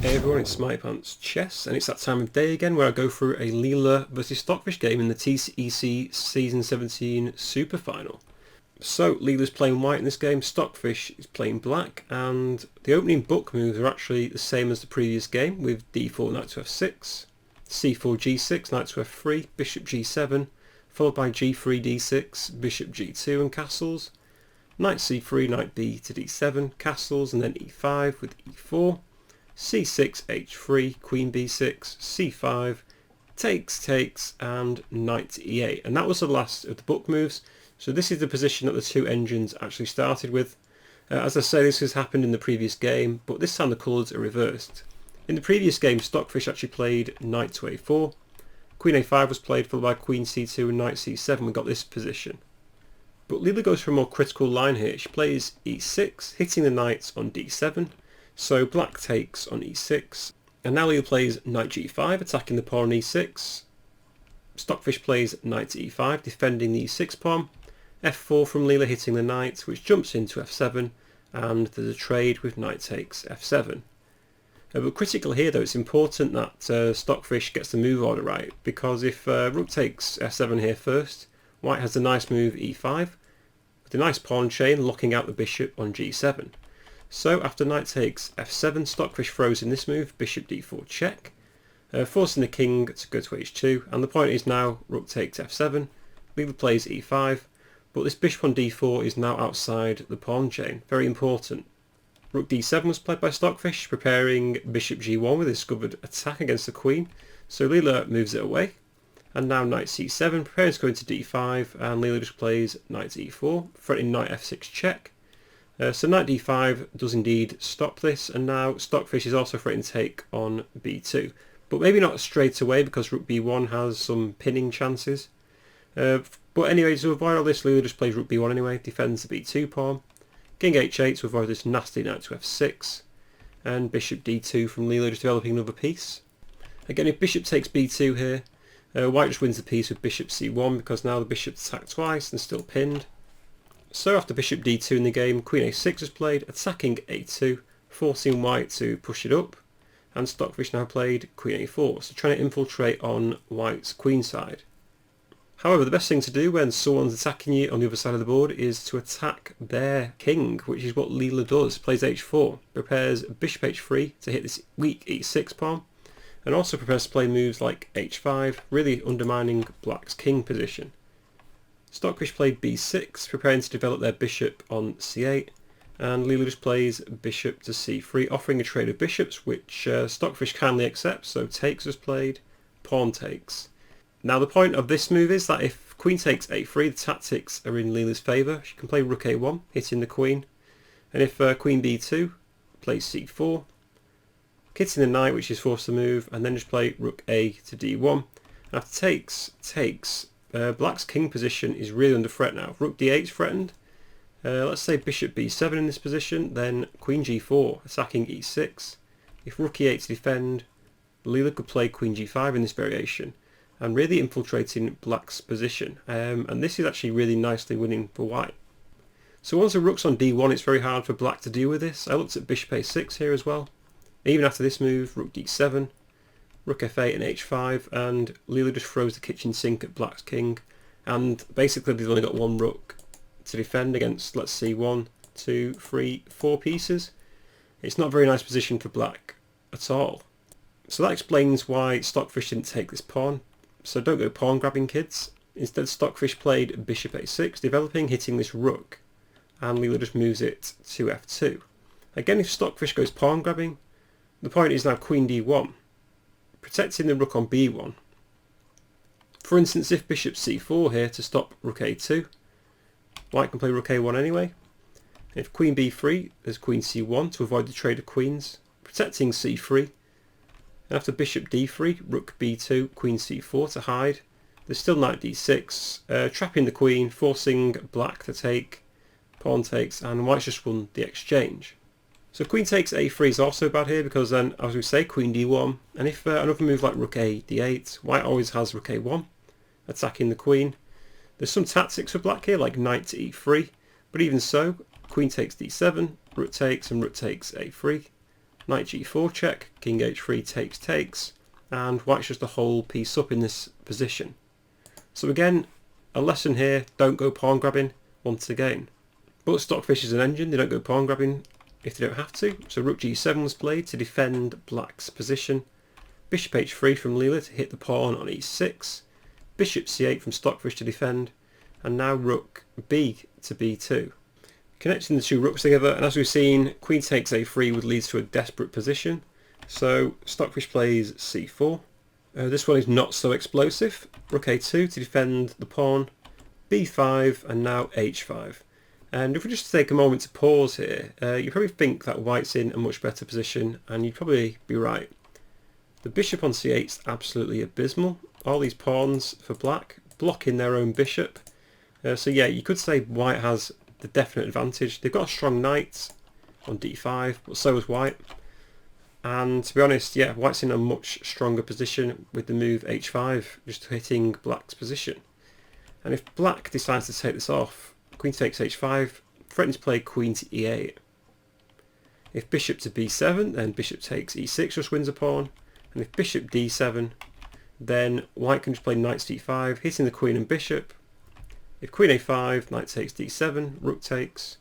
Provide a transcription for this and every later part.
Hey everyone, it's Smartypants Chess, and it's that time of day again where I go through a Leela versus Stockfish game in the TCEC Season 17 Superfinal. So, Leela's playing white in this game, Stockfish is playing black, and the opening book moves are actually the same as the previous game, with d4 knight to f6, c4 g6, knight to f3, bishop g7, followed by g3 d6, bishop g2 and castles, knight c3, knight b to d7, castles, and then e5 with e4, c6, h3, queen b6, c5, takes, and knight to e8. And that was the last of the book moves. So this is the position that the two engines actually started with. As I say, this has happened in the previous game, but this time the colours are reversed. In the previous game, Stockfish actually played knight to a4, queen a5 was played, followed by queen c2 and knight c7. We got this position. But Leela goes for a more critical line here. She plays e6, hitting the knights on d7. So black takes on e6, and now Leela plays knight g5, attacking the pawn on e6. Stockfish plays knight to e5, defending the e6 pawn. f4 from Leela, hitting the knight, which jumps into f7, and there's a trade with knight takes f7. But critical here though, it's important that Stockfish gets the move order right, because if rook takes f7 here first, white has a nice move e5, with a nice pawn chain locking out the bishop on g7. So after knight takes f7, Stockfish throws in this move, bishop d4 check, forcing the king to go to h2, and the point is now rook takes f7, Leela plays e5, but this bishop on d4 is now outside the pawn chain, very important. Rook d7 was played by Stockfish, preparing bishop g1 with a discovered attack against the queen, so Leela moves it away, and now knight c7, preparing to go into d5, and Leela just plays knight to e4, threatening knight f6 check. So knight d5 does indeed stop this, and now Stockfish is also threatening to take on b2. But maybe not straight away, because rook b1 has some pinning chances. But anyway, to avoid all this, Leela just plays rook b1 anyway, defends the b2 pawn. King h8 to avoid this nasty knight to f6. And bishop d2 from Leela, just developing another piece. Again, if bishop takes b2 here, white just wins the piece with bishop c1, because now the bishop's attacked twice and still pinned. So after bishop d2 in the game, queen a6 is played, attacking a2, forcing white to push it up, and Stockfish now played queen a4, so trying to infiltrate on white's queen side. However, the best thing to do when someone's attacking you on the other side of the board is to attack their king, which is what Leela does, plays h4, prepares bishop h3 to hit this weak e6 pawn, and also prepares to play moves like h5, really undermining black's king position. Stockfish played b6, preparing to develop their bishop on c8, and Leela just plays bishop to c3, offering a trade of bishops, which Stockfish kindly accepts, so takes was played, pawn takes. Now the point of this move is that if queen takes a3, the tactics are in Leela's favour. She can play rook a1, hitting the queen, and if queen b2, plays c4, hitting the knight, which is forced to move, and then just play rook a to d1. After takes, black's king position is really under threat now. Rook d8 is threatened. Let's say bishop b7 in this position, then queen g4 attacking e6. If rook e8 to defend, Leela could play queen g5 in this variation, and really infiltrating black's position. And this is actually really nicely winning for white. So once the rook's on d1, it's very hard for black to deal with this. I looked at bishop a6 here as well. Even after this move, rook d7, rook f8 and h5, and Leela just throws the kitchen sink at black's king, and basically they've only got one rook to defend against, let's see, 1, 2, 3, 4 pieces. It's not a very nice position for black at all. So that explains why Stockfish didn't take this pawn. So don't go pawn grabbing, kids. Instead, Stockfish played bishop a6, developing, hitting this rook, and Leela just moves it to f2. Again, if Stockfish goes pawn grabbing, the point is now queen d1, protecting the rook on b1. For instance, if bishop c4 here to stop rook a2, white can play rook a1 anyway. If queen b3, there's queen c1 to avoid the trade of queens, protecting c3. And after bishop d3, rook b2, queen c4 to hide. There's still knight d6, trapping the queen, forcing black to take, pawn takes, and white's just won the exchange. So queen takes a3 is also bad here, because then, as we say, queen d1, and if another move like rook a d8, white always has rook a1, attacking the queen. There's some tactics for black here, like knight to e3, but even so, queen takes d7, rook takes, and rook takes a3. knight g4 check, king h3 takes, and white's just a whole piece up in this position. So again, a lesson here, don't go pawn grabbing once again. But Stockfish is an engine, they don't go pawn grabbing if they don't have to. So rook g7 was played to defend black's position. Bishop h3 from Leela to hit the pawn on e6. Bishop c8 from Stockfish to defend. And now rook b to b2. Connecting the two rooks together, and as we've seen, queen takes a3 would lead to a desperate position. So Stockfish plays c4. This one is not so explosive. Rook a2 to defend the pawn. b5 and now h5. And if we just take a moment to pause here, you probably think that white's in a much better position, and you'd probably be right. The bishop on c8 is absolutely abysmal. All these pawns for black blocking their own bishop. So yeah, you could say white has the definite advantage. They've got a strong knight on d5, but so has white. And to be honest, yeah, white's in a much stronger position with the move h5, just hitting black's position. And if black decides to take this off, queen takes h5, threatens to play queen to e8. If bishop to b7, then bishop takes e6, just wins a pawn. And if bishop d7, then white can just play knight to d5, hitting the queen and bishop. If queen a5, knight takes d7, rook takes,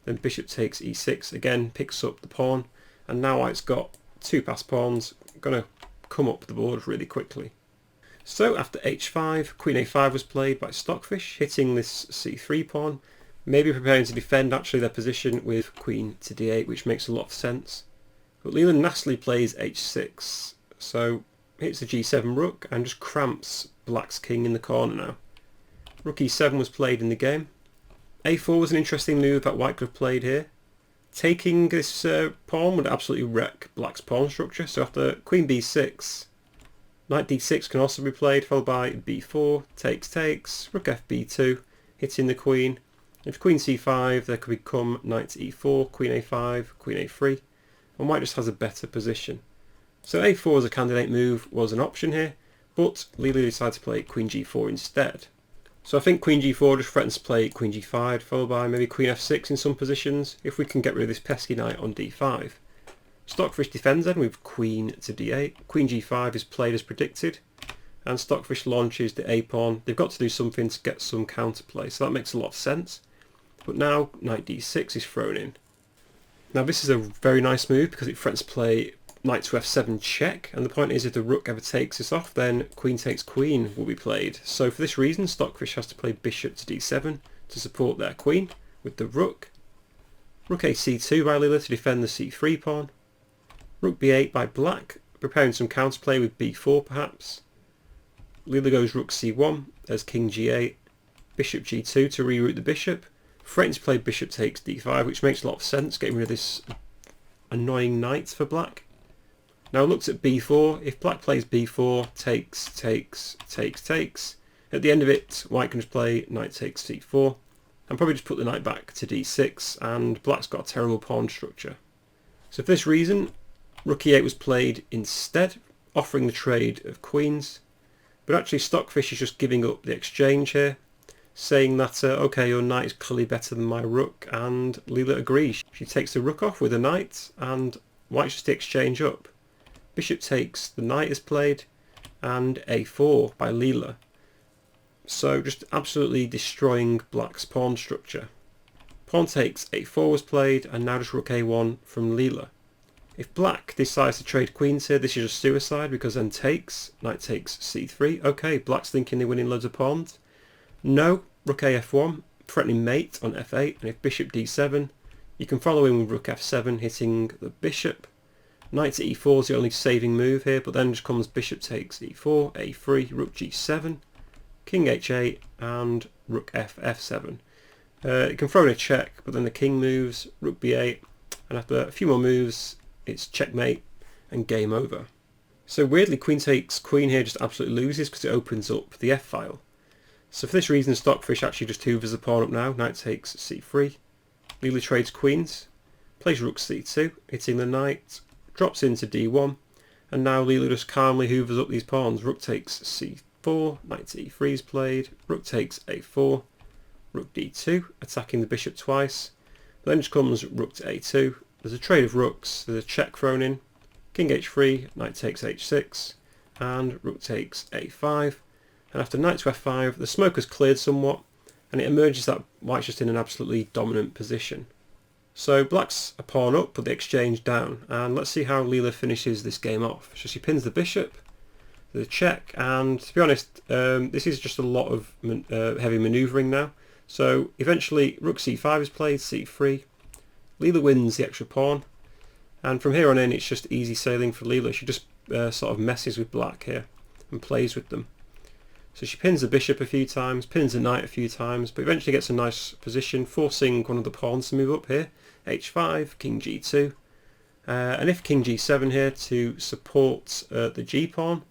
then bishop takes e6, again picks up the pawn, and now white's got two passed pawns, going to come up the board really quickly. So after h5, queen a5 was played by Stockfish, hitting this c3 pawn, maybe preparing to defend actually their position with queen to d8, which makes a lot of sense. But Leela nastily plays h6, so hits the g7 rook and just cramps black's king in the corner now. Rook e7 was played in the game. a4 was an interesting move that white could have played here. Taking this pawn would absolutely wreck black's pawn structure, so after queen b6, knight d6 can also be played, followed by b4, takes, rook fb2, hitting the queen. If queen c5, there could become knight to e4, queen a5, queen a3, and white just has a better position. So a4 as a candidate move was an option here, but Leela decided to play queen g4 instead. So I think queen g4 just threatens to play queen g5, followed by maybe queen f6 in some positions, if we can get rid of this pesky knight on d5. Stockfish defends then with queen to d8, queen g5 is played as predicted, and Stockfish launches the a pawn. They've got to do something to get some counterplay, so that makes a lot of sense. But now knight d6 is thrown in. Now this is a very nice move because it threatens to play knight to f7 check, and the point is if the rook ever takes this off, then queen takes queen will be played. So for this reason, Stockfish has to play bishop to d7 to support their queen with the rook. Rook a c2 by Leela to defend the c3 pawn. Rook b8 by black, preparing some counterplay with b4 perhaps. Leela goes rook c1 as king g8, bishop g2 to reroute the bishop. Threatens to play bishop takes d5, which makes a lot of sense, getting rid of this annoying knight for black. Now looked at b4, if black plays b4, takes, at the end of it white can just play knight takes c4 and probably just put the knight back to d6, and black's got a terrible pawn structure. So for this reason, rook e8 was played instead, offering the trade of queens, but actually Stockfish is just giving up the exchange here, saying that okay, your knight is clearly better than my rook, and Leela agrees. She takes the rook off with a knight, and white's just the exchange up. Bishop takes, the knight is played, and a4 by Leela. So just absolutely destroying black's pawn structure. Pawn takes, a4 was played, and now just rook a1 from Leela. If black decides to trade queens here, this is just suicide because then takes, knight takes c3. Okay, black's thinking they're winning loads of pawns. No, rook a f1, threatening mate on f8, and if bishop d7, you can follow in with rook f7, hitting the bishop. Knight to e4 is the only saving move here, but then just comes bishop takes e4, a3, rook g7, king h8, and rook f7. You can throw in a check, but then the king moves, rook b8, and after a few more moves, it's checkmate and game over. So weirdly, queen takes queen here just absolutely loses because it opens up the f-file. So for this reason, Stockfish actually just hoovers the pawn up now, knight takes c3. Leela trades queens, plays rook c2, hitting the knight, drops into d1, and now Leela just calmly hoovers up these pawns. Rook takes c4, knight to e3 is played, rook takes a4, rook d2, attacking the bishop twice. Then just comes rook to a2, there's a trade of rooks, there's a check thrown in, king h3, knight takes h6, and rook takes a5, and after knight to f5 the smoke has cleared somewhat, and it emerges that white's just in an absolutely dominant position. So black's a pawn up but the exchange down, and let's see how Leela finishes this game off. So she pins the bishop, the check, and to be honest this is just a lot of heavy manoeuvring now. So eventually rook c5 is played, c3, Leela wins the extra pawn, and from here on in it's just easy sailing for Leela. She just sort of messes with black here and plays with them. So she pins the bishop a few times, pins the knight a few times, but eventually gets a nice position, forcing one of the pawns to move up here. h5, king g2, and if king g7 here to support the g pawn,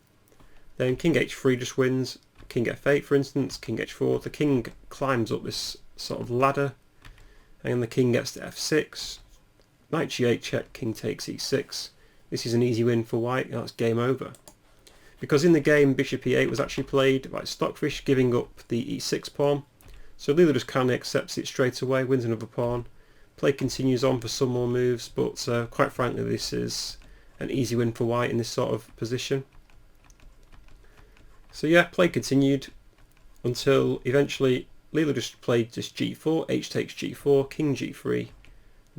then king h3 just wins, king f8 for instance, king h4, the king climbs up this sort of ladder, and the king gets to f6, knight g8 check, king takes e6. This is an easy win for white, and that's game over. Because in the game bishop e8 was actually played by Stockfish, giving up the e6 pawn, so Leela just kindly accepts it straight away, wins another pawn. Play continues on for some more moves, but quite frankly this is an easy win for white in this sort of position. So yeah, play continued until eventually Leela just played just g4, h takes g4, king g3,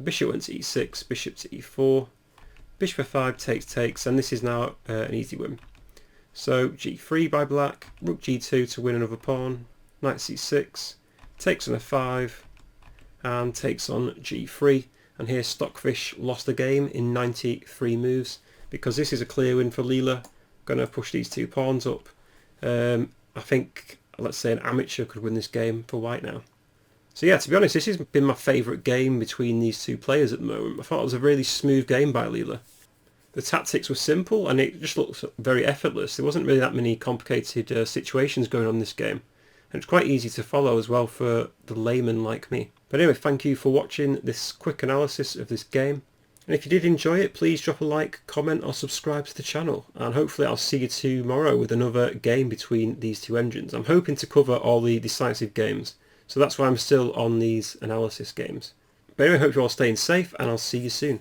bishop went to e6, bishop to e4, bishop f5 takes, and this is now an easy win. So g3 by black, rook g2 to win another pawn, knight c6, takes on f5, and takes on g3, and here Stockfish lost the game in 93 moves, because this is a clear win for Leela. Going to push these two pawns up. I think, let's say, an amateur could win this game for white now. So yeah, to be honest, this has been my favourite game between these two players at the moment. I thought it was a really smooth game by Leela. The tactics were simple and it just looked very effortless. There wasn't really that many complicated situations going on in this game. And it's quite easy to follow as well for the layman like me. But anyway, thank you for watching this quick analysis of this game. And if you did enjoy it, please drop a like, comment or subscribe to the channel. And hopefully I'll see you tomorrow with another game between these two engines. I'm hoping to cover all the decisive games. So that's why I'm still on these analysis games. But anyway, I hope you're all staying safe and I'll see you soon.